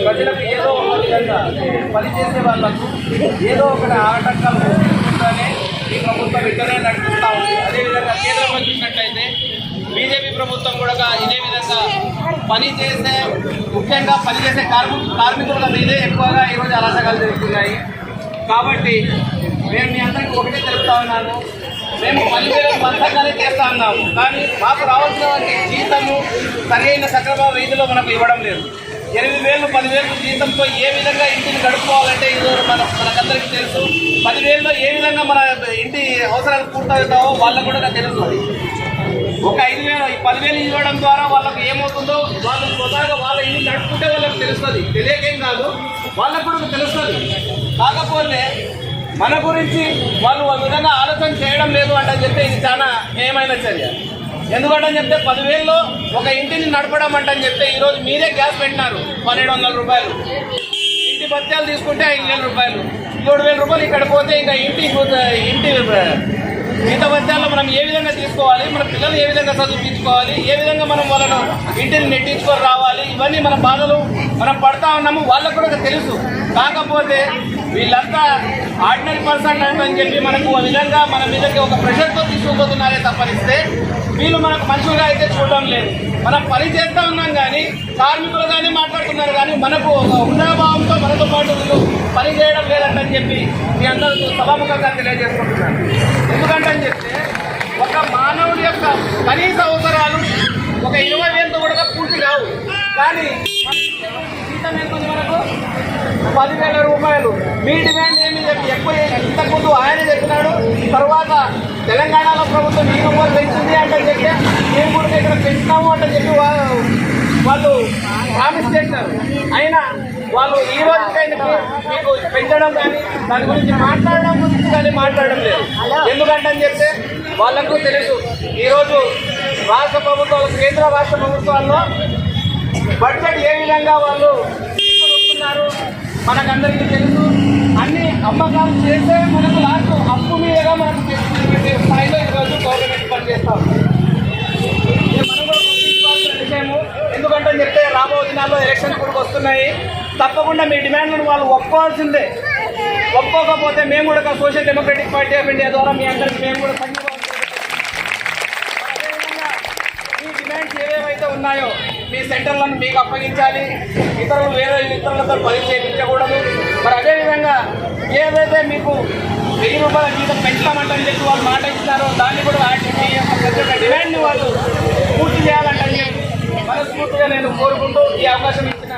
ప్రజలకు ఏదో ఒక విధంగా పనిచేసే వాళ్ళకు ఏదో ఒకటి ఆటంకాలు ఉంటుందనే ఈ ప్రభుత్వం ఇక్కడే నడిపిస్తూ ఉంది. అదేవిధంగా కేంద్రంలో చూసినట్లయితే బీజేపీ ప్రభుత్వం కూడా ఇదే విధంగా పనిచేసే ముఖ్యంగా పనిచేసే కార్మికుల మీదే ఎక్కువగా ఈరోజు అరాచకాలు జరుగుతున్నాయి. కాబట్టి మేము మీ అందరికీ ఒకటే తెలుపుతా ఉన్నాను, మేము 10,000 మందంగానే చేస్తా ఉన్నాము, కానీ మాకు రావాల్సిన జీతము సరైన సక్రమ రీతిలో మనకు ఇవ్వడం లేదు. 8,000 10,000 జీతంతో ఏ విధంగా ఇంటిని గడుపుకోవాలంటే ఇది మనకందరికీ తెలుసు. 10,000లో ఏ విధంగా మన ఇంటి అవసరాలు పూర్తవుతావో వాళ్ళకు కూడా తెలుసు. ఒక 5,000 10,000 ఇవ్వడం ద్వారా వాళ్ళకు ఏమవుతుందో వాళ్ళు స్వతహాగా వాళ్ళ ఇంటిని నడుపుకుంటే వాళ్ళకి తెలుస్తుంది. తెలియకేం కాదు, వాళ్ళకు కూడా తెలుస్తుంది. కాకపోతే మన గురించి వాళ్ళు ఆ విధంగా ఆలోచన చేయడం లేదు అంటే చెప్తే ఇది చాలా ఏమైనా చర్య. ఎందుకంటే చెప్తే 10,000లో ఒక ఇంటిని నడపడం అంటని చెప్తే ఈరోజు మీరే గ్యాస్ పెట్టినారు 1,200 రూపాయలు, ఇంటి భత్యాలు తీసుకుంటే 5,000 రూపాయలు, 7,000 రూపాయలు ఇక్కడ పోతే ఇంకా ఇంటి జీత భత్యాల్లో మనం ఏ విధంగా తీసుకోవాలి, మన పిల్లలు ఏ విధంగా చదివించుకోవాలి, ఏ విధంగా మనం వాళ్ళను ఇంటిని నెట్టించుకొని రావాలి, ఇవన్నీ మన బాధలు మనం పడతా ఉన్నాము. వాళ్ళకు కూడా తెలుసు. కాకపోతే వీళ్ళంతా ఆర్డినరీ పర్సన్ అని చెప్పి మనకు ఆ విధంగా మన మీదకి ఒక ప్రెషర్తో తీసుకుపోతున్నారే తప్పనిస్తే వీళ్ళు మనకు మనుషులుగా అయితే చూడడం లేదు. మనం పని చేస్తూ ఉన్నాం కానీ కార్మికులుగానే మాట్లాడుతున్నారు కానీ మనకు ఒక ఉన్నభావంతో మనతో పాటు వీళ్ళు పని చేయడం లేదంటని చెప్పి మీ అందరూ సభాముఖంగా తెలియజేసుకుంటున్నారు. ఎందుకంటే అని చెప్తే ఒక మానవుడి యొక్క కనీస అవసరాలు ఒక 20,000తో కూడా పూర్తి కావు. కానీ జీతం ఎంత ఉంది మనకు? 10,000 రూపాయలు. మీ డిమాండ్ ఏమి చెప్పి ఎక్కువ ఇంతకుముందు ఆయన చెప్పినాడు. తర్వాత తెలంగాణలో ప్రభుత్వం ఈ రూపాయలు పెంచింది అంటే చెప్తే మేము కూడా ఇక్కడ పెంచుతాము అంటే చెప్పి వాళ్ళు ప్రామిస్ చేశారు. అయినా వాళ్ళు ఈ రోజుకైనా మీకు పెంచడం కానీ దాని గురించి మాట్లాడడం గురించి కానీ మాట్లాడడం లేదు. ఎందుకంటే అని చెప్తే వాళ్ళకు తెలుసు ఈరోజు రాష్ట్ర ప్రభుత్వాలు కేంద్ర రాష్ట్ర ప్రభుత్వాల్లో బడ్జెట్ ఏ విధంగా వాళ్ళు తీసుకొస్తున్నారు మనకందరికీ తెలుసు. అన్ని అమ్మకాలు చేస్తే మనకు లాస్ట్ అప్పు మీదుగా మనకు స్థాయిలో ఈరోజు గవర్నమెంట్ పనిచేస్తాం. విషయము ఎందుకంటే చెప్తే రాబో దినాల్లో ఎలక్షన్ కూడా వస్తున్నాయి. తప్పకుండా మీ డిమాండ్లను వాళ్ళు ఒప్పుకోవాల్సిందే. ఒప్పుకోకపోతే మేము కూడా social democratic party of India ద్వారా మీ అందరికీ మేము కూడా అదేవిధంగా మీ డిమాండ్స్ ఏవేవైతే ఉన్నాయో మీ సెంటర్లను మీకు అప్పగించాలి. ఇతరులు వేరే ఇతరులతో పని చేయించకూడదు. మరి అదేవిధంగా ఏదైతే మీకు 1,000 రూపాయల జీతం పెంచుతామంటని చెప్పి వాళ్ళు మాట ఇస్తున్నారో దాన్ని కూడా మీ యొక్క ప్రతి ఒక్క డిమాండ్ని వాళ్ళు పూర్తి చేయాలంటని చెప్పి మనస్ఫూర్తిగా నేను కోరుకుంటూ ఈ అవకాశం ఇచ్చిన